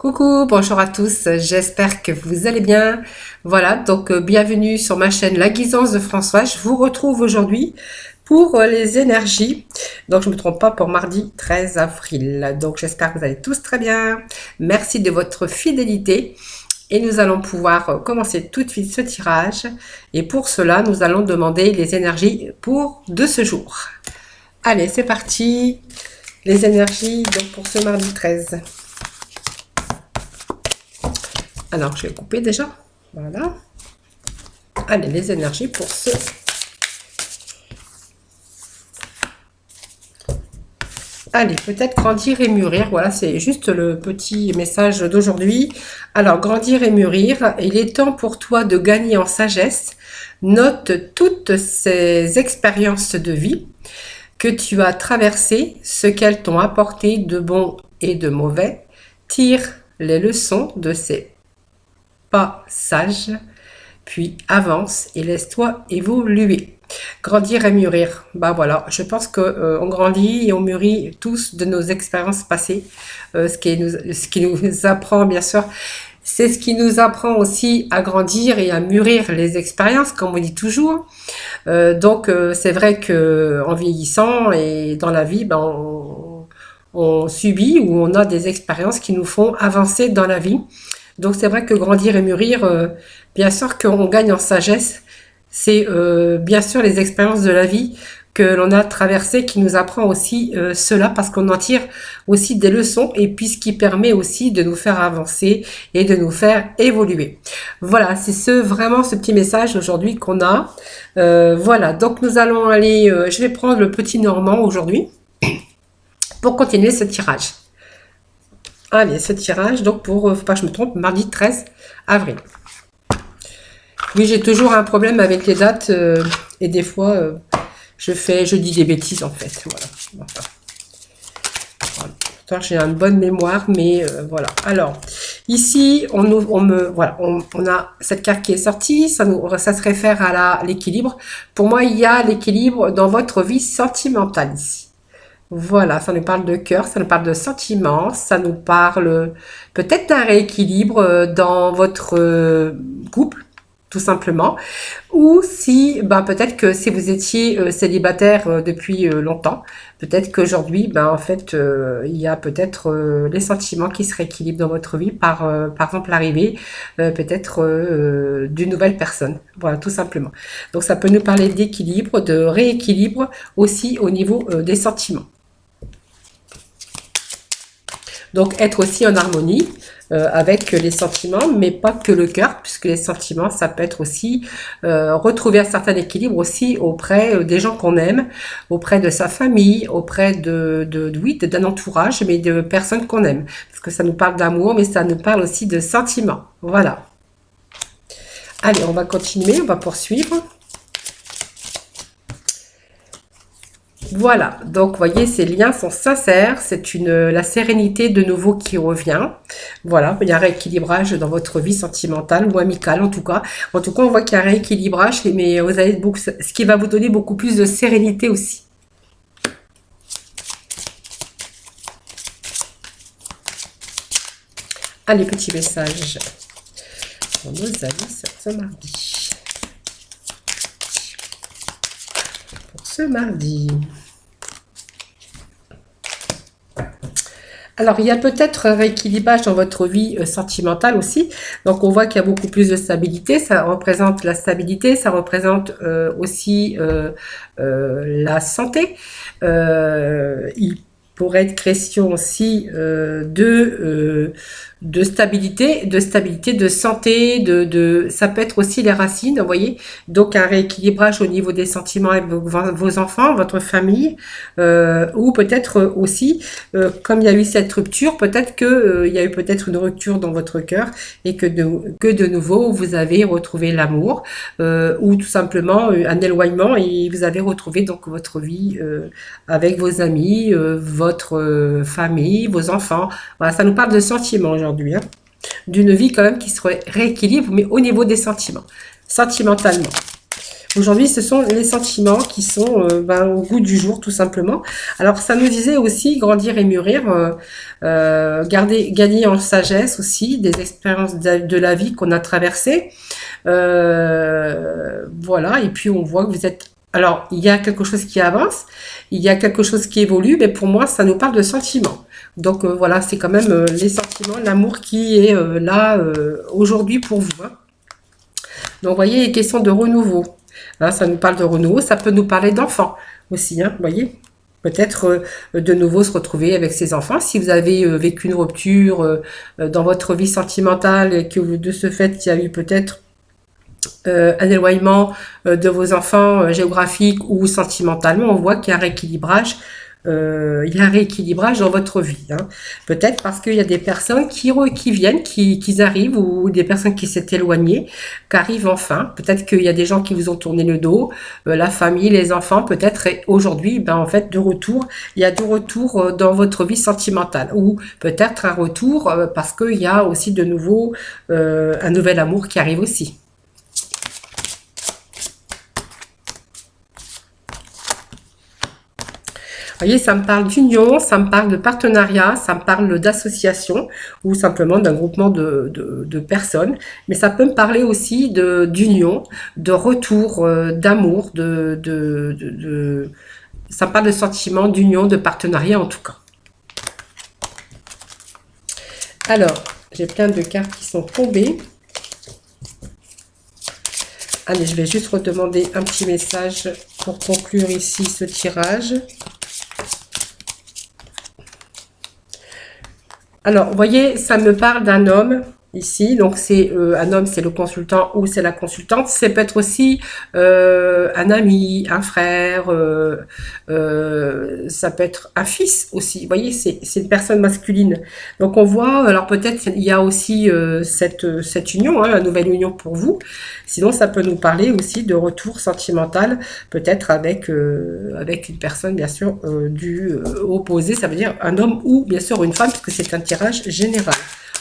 Coucou, bonjour à tous, j'espère que vous allez bien. Voilà, donc bienvenue sur ma chaîne La Guisance de François. Je vous retrouve aujourd'hui pour les énergies. Donc je ne me trompe pas, pour mardi 13 avril. Donc j'espère que vous allez tous très bien. Merci de votre fidélité. Et nous allons pouvoir commencer tout de suite ce tirage. Et pour cela, nous allons demander les énergies de ce jour. Allez, c'est parti. Les énergies donc pour ce mardi 13. Alors, je vais couper déjà. Voilà. Allez, les énergies pour ce... Allez, peut-être grandir et mûrir. Voilà, c'est juste le petit message d'aujourd'hui. Alors, grandir et mûrir. Il est temps pour toi de gagner en sagesse. Note toutes ces expériences de vie que tu as traversées, ce qu'elles t'ont apporté de bon et de mauvais. Tire les leçons de ces pas sage, puis avance et laisse-toi évoluer. Grandir et mûrir. Bah voilà, je pense que on grandit et on mûrit tous de nos expériences passées. Ce qui nous apprend, bien sûr, c'est ce qui nous apprend aussi à grandir et à mûrir les expériences, comme on dit toujours. Donc c'est vrai que en vieillissant et dans la vie, ben, on subit ou on a des expériences qui nous font avancer dans la vie. Donc c'est vrai que grandir et mûrir, bien sûr qu'on gagne en sagesse, c'est bien sûr les expériences de la vie que l'on a traversées qui nous apprend aussi cela, parce qu'on en tire aussi des leçons et puis ce qui permet aussi de nous faire avancer et de nous faire évoluer. Voilà, c'est vraiment ce petit message aujourd'hui qu'on a. Voilà, donc nous allons aller, je vais prendre le petit Normand aujourd'hui pour continuer ce tirage. Allez, ce tirage, donc pour, faut pas que je me trompe, mardi 13 avril. Oui, j'ai toujours un problème avec les dates et des fois, je dis des bêtises en fait. Voilà. Pourtant, j'ai une bonne mémoire, mais voilà. Alors, ici, on a cette carte qui est sortie, ça se réfère à l'équilibre. Pour moi, il y a l'équilibre dans votre vie sentimentale ici. Voilà, ça nous parle de cœur, ça nous parle de sentiments, ça nous parle peut-être d'un rééquilibre dans votre couple, tout simplement. Ou si, ben, peut-être que si vous étiez célibataire depuis longtemps, peut-être qu'aujourd'hui, ben, en fait, il y a peut-être les sentiments qui se rééquilibrent dans votre vie par exemple, l'arrivée peut-être d'une nouvelle personne. Voilà, tout simplement. Donc, ça peut nous parler d'équilibre, de rééquilibre aussi au niveau des sentiments. Donc, être aussi en harmonie avec les sentiments, mais pas que le cœur, puisque les sentiments, ça peut être aussi retrouver un certain équilibre aussi auprès des gens qu'on aime, auprès de sa famille, auprès oui, d'un entourage, mais de personnes qu'on aime. Parce que ça nous parle d'amour, mais ça nous parle aussi de sentiments. Voilà. Allez, on va continuer, on va poursuivre. Voilà, donc vous voyez, ces liens sont sincères, c'est la sérénité de nouveau qui revient. Voilà, il y a un rééquilibrage dans votre vie sentimentale ou amicale en tout cas. En tout cas, on voit qu'il y a un rééquilibrage, mais vous avez ce qui va vous donner beaucoup plus de sérénité aussi. Allez, petit message pour nos amis ce mardi. Pour ce mardi. Alors, il y a peut-être un rééquilibrage dans votre vie sentimentale aussi. Donc, on voit qu'il y a beaucoup plus de stabilité. Ça représente la stabilité, ça représente aussi la santé. Il pourrait être question aussi de stabilité, de santé, ça peut être aussi les racines, vous voyez. Donc un rééquilibrage au niveau des sentiments avec vos enfants, votre famille, ou peut-être aussi, comme il y a eu cette rupture, peut-être que il y a eu peut-être une rupture dans votre cœur et que de nouveau vous avez retrouvé l'amour, ou tout simplement un éloignement et vous avez retrouvé donc votre vie avec vos amis, votre famille, vos enfants. Voilà, ça nous parle de sentiments aujourd'hui. D'une vie quand même qui se rééquilibre, mais au niveau des sentiments, sentimentalement. Aujourd'hui, ce sont les sentiments qui sont au goût du jour, tout simplement. Alors, ça nous disait aussi grandir et mûrir, gagner en sagesse aussi, des expériences de la vie qu'on a traversées. Voilà, et puis on voit que vous êtes... Alors, il y a quelque chose qui avance, il y a quelque chose qui évolue, mais pour moi, ça nous parle de sentiments. Donc voilà, c'est quand même les sentiments, l'amour qui est là aujourd'hui pour vous, hein. Donc, vous voyez, les questions de renouveau. Hein, ça nous parle de renouveau, ça peut nous parler d'enfants aussi, hein, vous voyez. Peut-être de nouveau se retrouver avec ses enfants. Si vous avez vécu une rupture dans votre vie sentimentale et que de ce fait, il y a eu peut-être un éloignement de vos enfants géographiques ou sentimentalement, on voit qu'il y a un rééquilibrage. Il y a un rééquilibrage dans votre vie, hein. Peut-être parce qu'il y a des personnes qui viennent, qui arrivent, ou des personnes qui s'étaient éloignées, qui arrivent enfin. Peut-être qu'il y a des gens qui vous ont tourné le dos, la famille, les enfants, peut-être. Et aujourd'hui, ben, en fait, de retour, il y a de retour dans votre vie sentimentale. Ou peut-être un retour parce qu'il y a aussi de nouveau un nouvel amour qui arrive aussi. Vous voyez, ça me parle d'union, ça me parle de partenariat, ça me parle d'association ou simplement d'un groupement de personnes. Mais ça peut me parler aussi d'union, de retour, d'amour, ça me parle de sentiment d'union, de partenariat en tout cas. Alors, j'ai plein de cartes qui sont tombées. Allez, je vais juste redemander un petit message pour conclure ici ce tirage. Alors, vous voyez, ça me parle d'un homme ici. Donc, c'est un homme, c'est le consultant ou c'est la consultante. C'est peut-être aussi un ami, un frère. Ça peut être un fils aussi. Vous voyez, c'est une personne masculine. Donc, on voit, alors peut-être il y a aussi cette union, hein, la nouvelle union pour vous. Sinon, ça peut nous parler aussi de retour sentimental, peut-être avec une personne, bien sûr, du opposé. Ça veut dire un homme ou, bien sûr, une femme, puisque c'est un tirage général.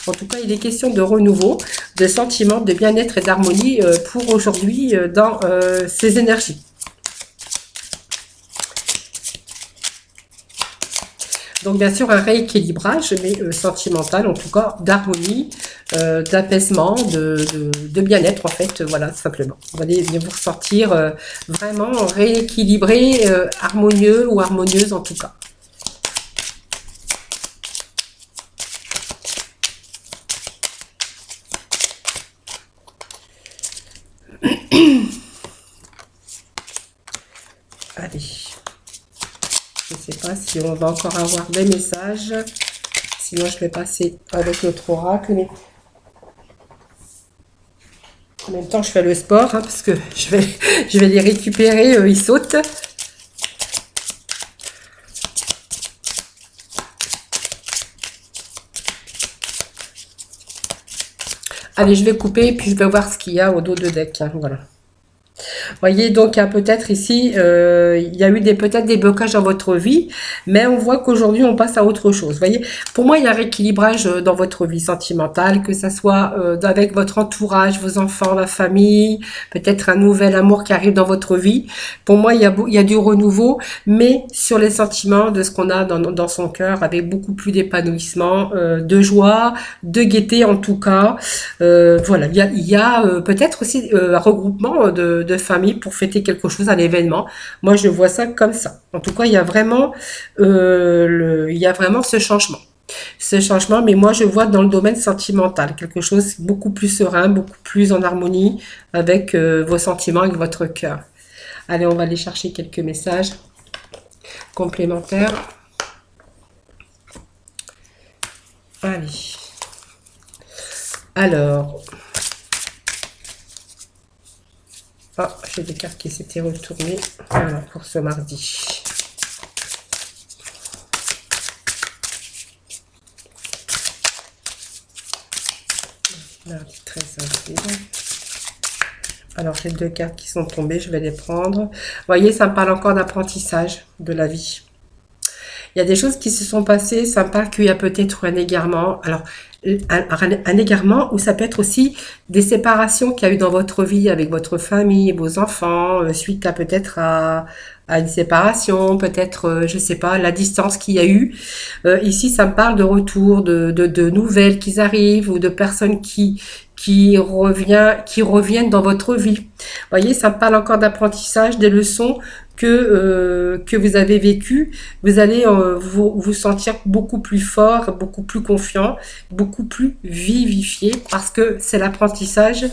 En tout cas, il est question de renouveau, de sentiments, de bien-être et d'harmonie pour aujourd'hui dans ces énergies. Donc, bien sûr, un rééquilibrage, mais sentimental, en tout cas, d'harmonie, d'apaisement, de bien-être, en fait, voilà, tout simplement. Vous allez vous ressentir vraiment rééquilibré, harmonieux ou harmonieuse, en tout cas. Allez. Je ne sais pas si on va encore avoir des messages. Sinon, je vais passer avec notre oracle. Mais en même temps, je fais le sport, hein, parce que je vais les récupérer. Ils sautent. Allez, je vais couper et puis je vais voir ce qu'il y a au dos de deck, hein, voilà. Voyez, donc peut-être ici, il y a eu peut-être des blocages dans votre vie, mais on voit qu'aujourd'hui, on passe à autre chose. Voyez, pour moi, il y a un rééquilibrage dans votre vie sentimentale, que ça soit avec votre entourage, vos enfants, la famille, peut-être un nouvel amour qui arrive dans votre vie. Pour moi, il y a du renouveau, mais sur les sentiments de ce qu'on a dans son cœur, avec beaucoup plus d'épanouissement, de joie, de gaieté en tout cas. Voilà, il y a peut-être aussi un regroupement de famille pour fêter quelque chose à l'événement. Moi, je vois ça comme ça. En tout cas, il y a vraiment, il y a vraiment ce changement. Ce changement, mais moi, je vois dans le domaine sentimental quelque chose beaucoup plus serein, beaucoup plus en harmonie avec vos sentiments, avec votre cœur. Allez, on va aller chercher quelques messages complémentaires. Allez. Alors... Ah, j'ai des cartes qui s'étaient retournées. Voilà, pour ce mardi. Mardi 13 avril. Alors, j'ai deux cartes qui sont tombées, je vais les prendre. Vous voyez, ça me parle encore d'apprentissage de la vie. Il y a des choses qui se sont passées, ça me parle qu'il y a peut-être un égarement. Alors, un égarement, ou ça peut être aussi des séparations qu'il y a eu dans votre vie avec votre famille, vos enfants, suite à peut-être à une séparation, peut-être, je sais pas, la distance qu'il y a eu. Ici, ça me parle de retour, de nouvelles qui arrivent ou de personnes qui reviennent dans votre vie. Vous voyez, ça me parle encore d'apprentissage, des leçons que vous avez vécues. Vous allez vous sentir beaucoup plus fort, beaucoup plus confiant, beaucoup plus vivifié parce que c'est l'apprentissage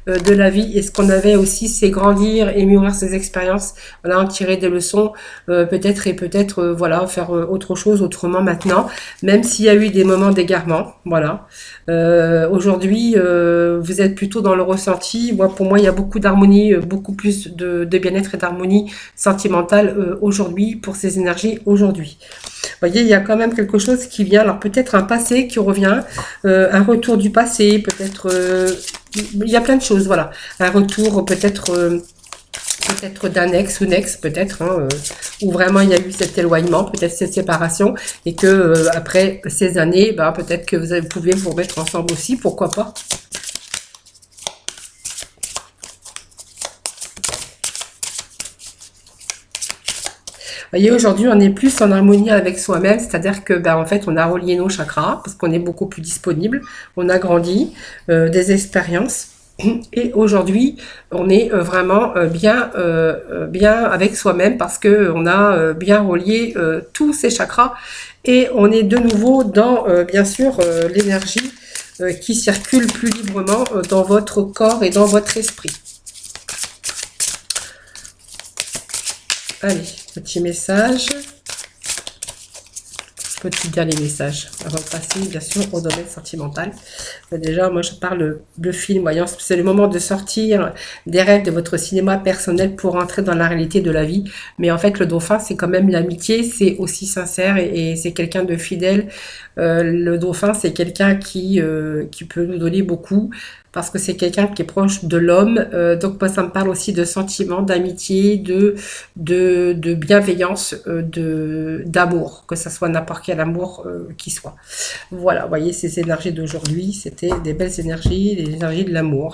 de la vie. Et ce qu'on avait aussi, c'est grandir et mûrir ses expériences, voilà, en tirer des leçons, peut-être et peut-être, voilà, faire autre chose autrement maintenant, même s'il y a eu des moments d'égarement, voilà. Aujourd'hui, vous êtes plutôt dans le ressenti. Moi, pour moi, il y a beaucoup d'harmonie, beaucoup plus de bien-être et d'harmonie sentimentale aujourd'hui pour ces énergies aujourd'hui. Vous voyez, il y a quand même quelque chose qui vient. Alors peut-être un passé qui revient, un retour du passé, peut-être. Il y a plein de choses, voilà. Un retour peut-être. Peut-être d'un ex ou une ex, peut-être, hein, où vraiment il y a eu cet éloignement, peut-être cette séparation, et que après ces années, bah, peut-être que vous pouvez vous remettre ensemble aussi, pourquoi pas. Vous voyez, aujourd'hui, on est plus en harmonie avec soi-même, c'est-à-dire que, ben, en fait, on a relié nos chakras, parce qu'on est beaucoup plus disponible, on a grandi, des expériences. Et aujourd'hui, on est vraiment bien avec soi-même parce que on a bien relié tous ces chakras et on est de nouveau dans, bien sûr, l'énergie qui circule plus librement dans votre corps et dans votre esprit. Allez, petit message. Petit dernier message avant de passer bien sûr au domaine sentimental. Déjà, moi je parle de film, voyons, c'est le moment de sortir des rêves de votre cinéma personnel pour entrer dans la réalité de la vie. Mais en fait, le dauphin, c'est quand même l'amitié, c'est aussi sincère et c'est quelqu'un de fidèle. Le dauphin, c'est quelqu'un qui peut nous donner beaucoup parce que c'est quelqu'un qui est proche de l'homme. Donc moi, ça me parle aussi de sentiments, d'amitié, de bienveillance, d'amour, que ça soit n'importe quel amour qui soit. Voilà, vous voyez, ces énergies d'aujourd'hui, c'était des belles énergies, les énergies de l'amour.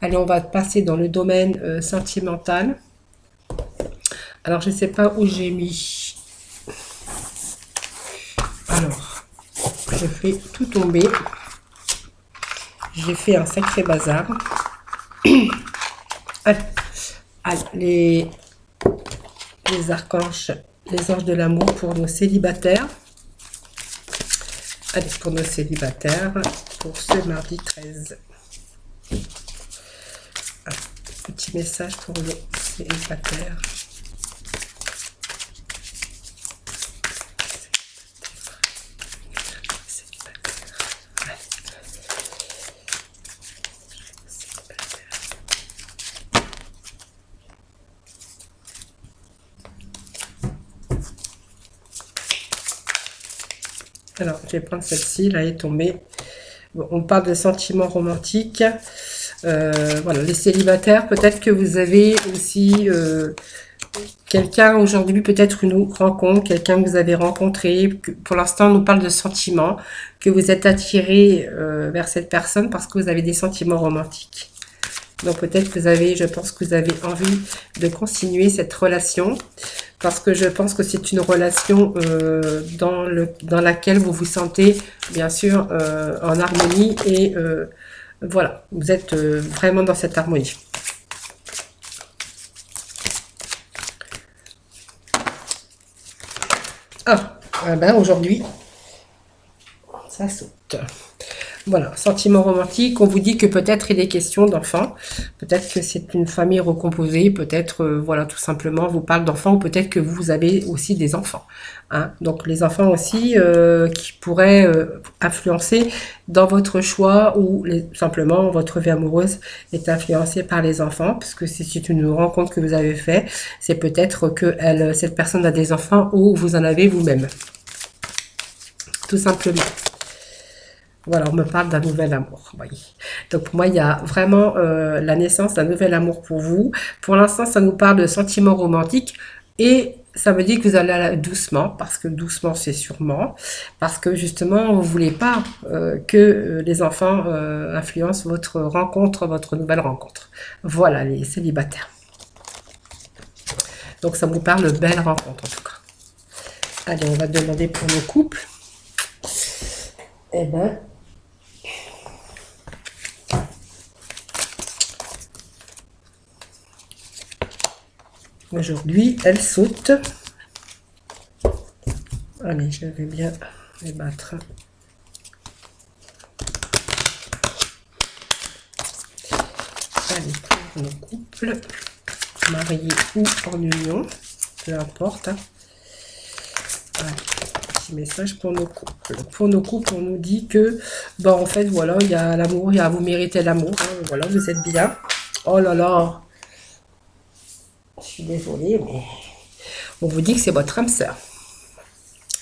Allez, on va passer dans le domaine sentimental. Alors, je ne sais pas où j'ai mis. Alors, je fais tout tomber. J'ai fait un sacré bazar. Allez, les archanges, les anges de l'amour pour nos célibataires. Allez, pour nos célibataires, pour ce mardi 13. Un petit message pour nos célibataires. Alors, je vais prendre celle-ci, là, elle est tombée. Bon, on parle de sentiments romantiques. Voilà, les célibataires, peut-être que vous avez aussi quelqu'un aujourd'hui, peut-être une rencontre, quelqu'un que vous avez rencontré. Pour l'instant, on nous parle de sentiments, que vous êtes attiré vers cette personne parce que vous avez des sentiments romantiques. Donc peut-être que vous avez, je pense que vous avez envie de continuer cette relation parce que je pense que c'est une relation dans laquelle vous vous sentez bien sûr en harmonie et voilà, vous êtes vraiment dans cette harmonie. Ah, ben aujourd'hui, ça saute. Voilà, sentiment romantique, on vous dit que peut-être il est question d'enfants, peut-être que c'est une famille recomposée, peut-être, voilà, tout simplement, on vous parle d'enfants, ou peut-être que vous avez aussi des enfants. Hein. Donc les enfants aussi qui pourraient influencer dans votre choix ou simplement votre vie amoureuse est influencée par les enfants, parce que si c'est une rencontre que vous avez faite, c'est peut-être que cette personne a des enfants ou vous en avez vous-même. Tout simplement. Voilà, on me parle d'un nouvel amour, voyez. Donc pour moi, il y a vraiment la naissance d'un nouvel amour pour vous. Pour l'instant, ça nous parle de sentiments romantiques. Et ça me dit que vous allez aller doucement, parce que doucement c'est sûrement, parce que justement vous voulez pas que les enfants influencent votre rencontre, votre nouvelle rencontre. Voilà les célibataires. Donc ça vous parle de belle rencontre en tout cas. Allez, on va demander pour nos couples. Eh ben, aujourd'hui, elle saute. Allez, je vais bien les battre. Allez, pour nos couples, mariés ou en union, peu importe. Allez, petit message pour nos couples. Pour nos couples, on nous dit que, bon, en fait, voilà, il y a l'amour, vous méritez l'amour. Hein, voilà, vous êtes bien. Oh là là, je suis désolée, mais on vous dit que c'est votre âme sœur.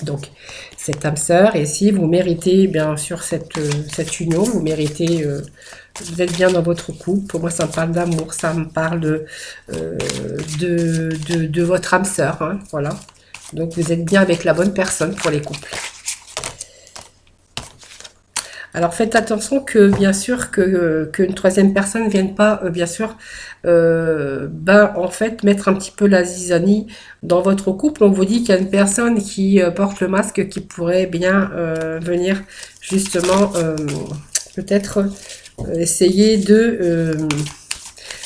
Donc, cette âme sœur, et si vous méritez bien sûr cette union, vous méritez, vous êtes bien dans votre couple. Pour moi, ça me parle d'amour, ça me parle de votre âme sœur, hein, voilà. Donc, vous êtes bien avec la bonne personne pour les couples. Alors faites attention que bien sûr qu'une troisième personne ne vienne pas bien sûr en fait mettre un petit peu la zizanie dans votre couple. On vous dit qu'il y a une personne qui porte le masque qui pourrait bien venir justement peut-être essayer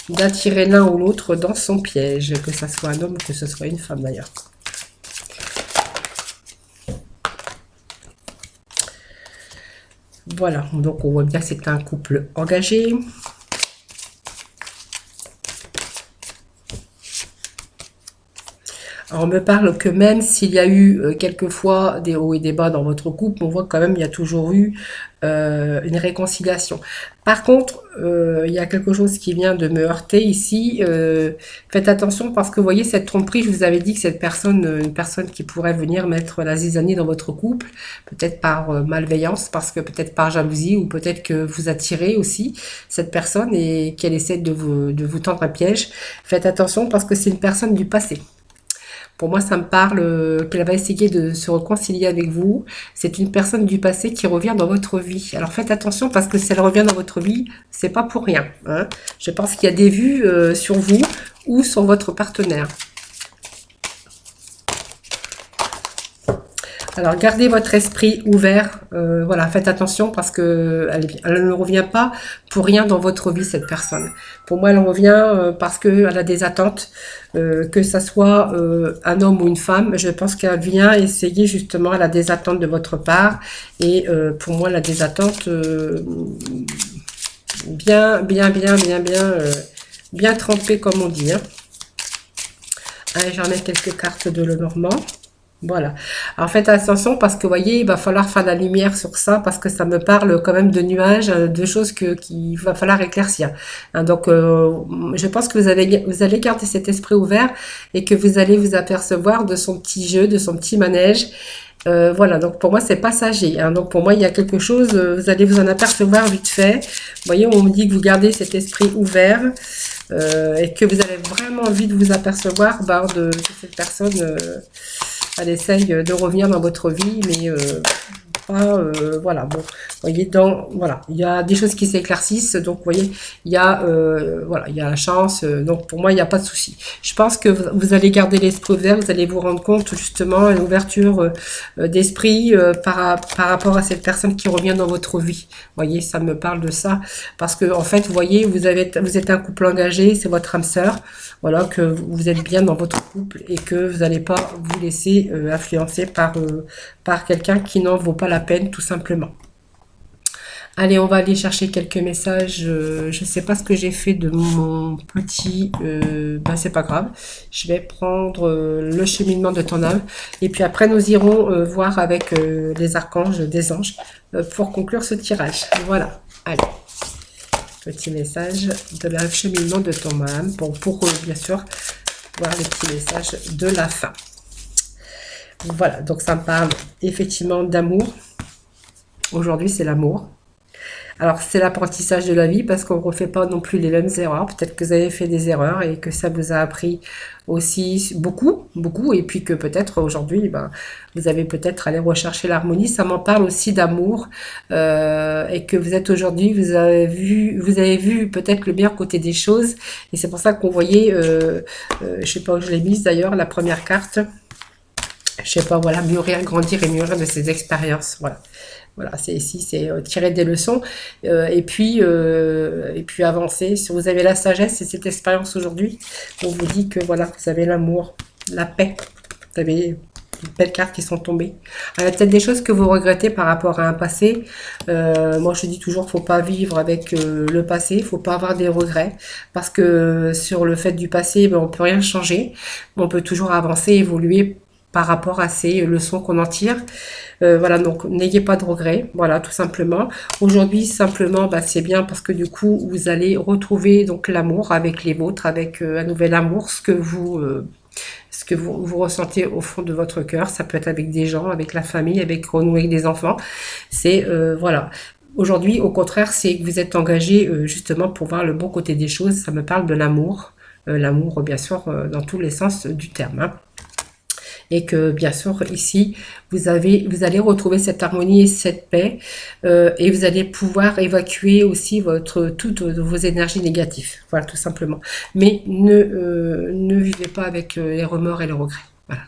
d'attirer l'un ou l'autre dans son piège, que ce soit un homme ou que ce soit une femme d'ailleurs. Voilà, donc on voit bien que c'est un couple engagé. Alors on me parle que même s'il y a eu quelquefois des hauts et des bas dans votre couple, on voit quand même il y a toujours eu une réconciliation. Par contre, il y a quelque chose qui vient de me heurter ici. Faites attention parce que vous voyez cette tromperie, je vous avais dit que cette personne, une personne qui pourrait venir mettre la zizanie dans votre couple, peut-être par malveillance, parce que peut-être par jalousie, ou peut-être que vous attirez aussi cette personne et qu'elle essaie de vous tendre un piège. Faites attention parce que c'est une personne du passé. Pour moi, ça me parle qu'elle va essayer de se réconcilier avec vous. C'est une personne du passé qui revient dans votre vie. Alors faites attention parce que si elle revient dans votre vie, c'est pas pour rien, hein. Je pense qu'il y a des vues sur vous ou sur votre partenaire. Alors, gardez votre esprit ouvert. Voilà, faites attention parce que elle ne revient pas pour rien dans votre vie, cette personne. Pour moi, elle revient parce qu'elle a des attentes, que ça soit un homme ou une femme. Je pense qu'elle vient essayer justement, elle a des attentes de votre part. Et pour moi, elle a des attentes bien trempées, comme on dit. Hein. Allez, j'en ai quelques cartes de Lenormand. Voilà. Alors faites attention parce que vous voyez, il va falloir faire la lumière sur ça parce que ça me parle quand même de nuages, de choses qu'il va falloir éclaircir. Hein, donc je pense que vous allez garder cet esprit ouvert et que vous allez vous apercevoir de son petit jeu, de son petit manège. Voilà, donc pour moi c'est passager. Hein, donc pour moi il y a quelque chose, vous allez vous en apercevoir vite fait. Vous voyez, on me dit que vous gardez cet esprit ouvert et que vous avez vraiment envie de vous apercevoir de cette personne. Elle essaye de revenir dans votre vie, mais pas, voilà, bon, vous voyez, voilà, il y a des choses qui s'éclaircissent, donc, vous voyez, il y a, voilà, il y a la chance, donc, pour moi, il n'y a pas de souci. Je pense que vous allez garder l'esprit ouvert, vous allez vous rendre compte, justement, une ouverture d'esprit par rapport à cette personne qui revient dans votre vie. Vous voyez, ça me parle de ça, parce que, en fait, vous voyez, vous êtes un couple engagé, c'est votre âme sœur, voilà, que vous êtes bien dans votre couple et que vous n'allez pas vous laisser influencer par quelqu'un qui n'en vaut pas la peine, tout simplement. Allez, on va aller chercher quelques messages. Je ne sais pas ce que j'ai fait de mon petit... c'est pas grave. Je vais prendre le cheminement de ton âme. Et puis après, nous irons voir avec les archanges, des anges, pour conclure ce tirage. Voilà. Allez. Petit message de l'acheminement de ton âme. Bon, pour bien sûr, voir les petits messages de la fin. Voilà, donc ça me parle effectivement d'amour. Aujourd'hui, c'est l'amour. Alors, c'est l'apprentissage de la vie parce qu'on ne refait pas non plus les mêmes erreurs. Peut-être que vous avez fait des erreurs et que ça vous a appris aussi beaucoup, beaucoup. Et puis que peut-être aujourd'hui, ben, vous avez peut-être allé rechercher l'harmonie. Ça m'en parle aussi d'amour et que vous êtes aujourd'hui, vous avez vu peut-être le meilleur côté des choses. Et c'est pour ça qu'on voyait, je sais pas où je l'ai mise d'ailleurs, la première carte. Je sais pas, voilà, mûrir, grandir et mûrir de ses expériences. Voilà. Voilà, c'est ici, c'est tirer des leçons et puis avancer. Si vous avez la sagesse et cette expérience aujourd'hui, on vous dit que voilà, vous avez l'amour, la paix. Vous avez de belles cartes qui sont tombées. Il y a peut-être des choses que vous regrettez par rapport à un passé. Moi, je dis toujours, faut pas vivre avec le passé, faut pas avoir des regrets, parce que sur le fait du passé, ben, on peut rien changer, on peut toujours avancer, évoluer par rapport à ces leçons qu'on en tire. Voilà, donc n'ayez pas de regrets, voilà, tout simplement. Aujourd'hui, simplement, bah, c'est bien parce que du coup, vous allez retrouver donc l'amour avec les vôtres, avec un nouvel amour, ce que vous ressentez au fond de votre cœur. Ça peut être avec des gens, avec la famille, avec renouer avec des enfants. C'est, voilà. Aujourd'hui, au contraire, c'est que vous êtes engagé justement pour voir le bon côté des choses. Ça me parle de l'amour. L'amour, bien sûr, dans tous les sens du terme, hein. Et que bien sûr ici vous allez retrouver cette harmonie et cette paix et vous allez pouvoir évacuer aussi toutes vos énergies négatives, voilà, tout simplement. Mais ne vivez pas avec les remords et les regrets, voilà.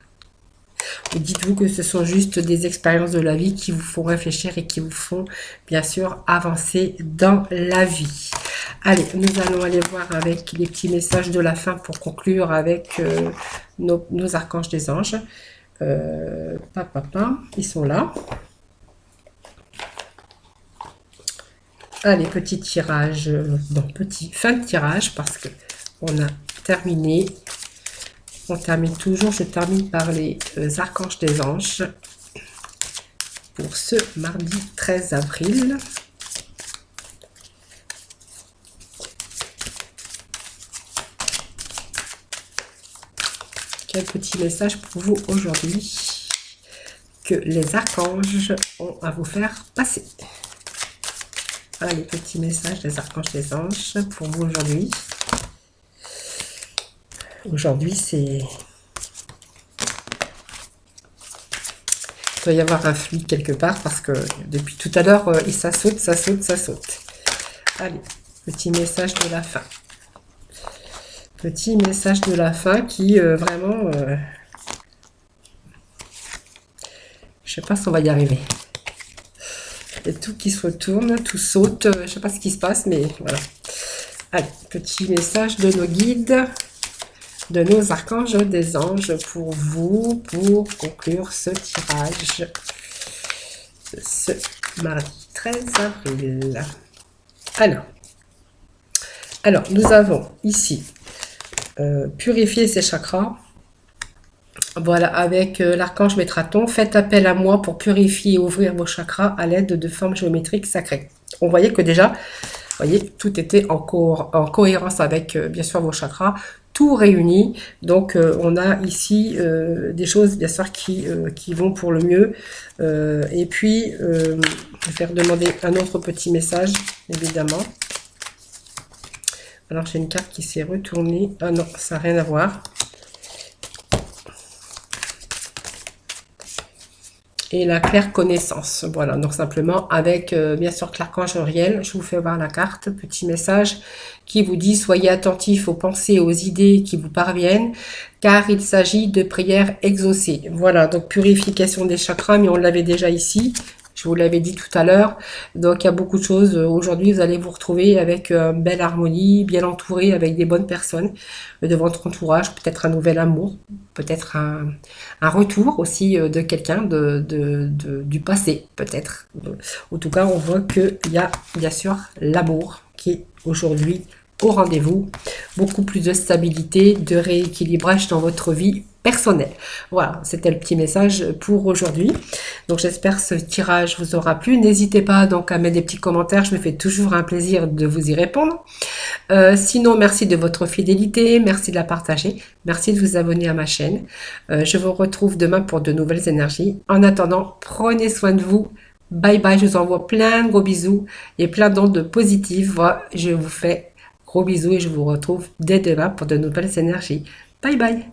Dites-vous que ce sont juste des expériences de la vie qui vous font réfléchir et qui vous font bien sûr avancer dans la vie. Allez, nous allons aller voir avec les petits messages de la fin pour conclure avec nos archanges des anges. Ils sont là. Allez, petit tirage, fin de tirage parce que on a terminé. On termine toujours, je termine par les archanges des anges pour ce mardi 13 avril. Quel petit message pour vous aujourd'hui que les archanges ont à vous faire passer. Allez, petit message des archanges des anges pour vous aujourd'hui. Aujourd'hui, il doit y avoir un fluide quelque part parce que depuis tout à l'heure, ça saute, ça saute, ça saute. Allez, petit message de la fin. Petit message de la fin qui vraiment... je sais pas si on va y arriver. Et tout qui se retourne, tout saute. Je sais pas ce qui se passe, mais voilà. Allez, petit message de nos guides, de nos archanges des anges pour vous, pour conclure ce tirage de ce mardi 13 avril. Alors, nous avons ici purifier ses chakras. Voilà, avec l'archange Métraton, faites appel à moi pour purifier et ouvrir vos chakras à l'aide de formes géométriques sacrées. On voyait que déjà, voyez, tout était en cohérence avec, bien sûr, vos chakras, tout réuni. Donc, on a ici des choses, bien sûr, qui vont pour le mieux. Et puis, je vais faire demander un autre petit message, évidemment. Alors, j'ai une carte qui s'est retournée. Ah non, ça n'a rien à voir. Et la claire connaissance. Voilà, donc simplement avec, bien sûr, l'archange Uriel, je vous fais voir la carte. Petit message qui vous dit « Soyez attentifs aux pensées et aux idées qui vous parviennent, car il s'agit de prières exaucées. » Voilà, donc purification des chakras, mais on l'avait déjà ici. Je vous l'avais dit tout à l'heure. Donc, il y a beaucoup de choses. Aujourd'hui, vous allez vous retrouver avec une belle harmonie, bien entouré avec des bonnes personnes de votre entourage. Peut-être un nouvel amour, peut-être un retour aussi de quelqu'un du passé, peut-être. En tout cas, on voit qu'il y a bien sûr l'amour qui est aujourd'hui au rendez-vous. Beaucoup plus de stabilité, de rééquilibrage dans votre vie personnelle. Voilà, c'était le petit message pour aujourd'hui. Donc j'espère que ce tirage vous aura plu. N'hésitez pas donc à mettre des petits commentaires. Je me fais toujours un plaisir de vous y répondre. Sinon, merci de votre fidélité. Merci de la partager. Merci de vous abonner à ma chaîne. Je vous retrouve demain pour de nouvelles énergies. En attendant, prenez soin de vous. Bye bye, je vous envoie plein de gros bisous et plein d'ondes positives. Voilà, je vous fais gros bisous et je vous retrouve dès demain pour de nouvelles énergies. Bye bye.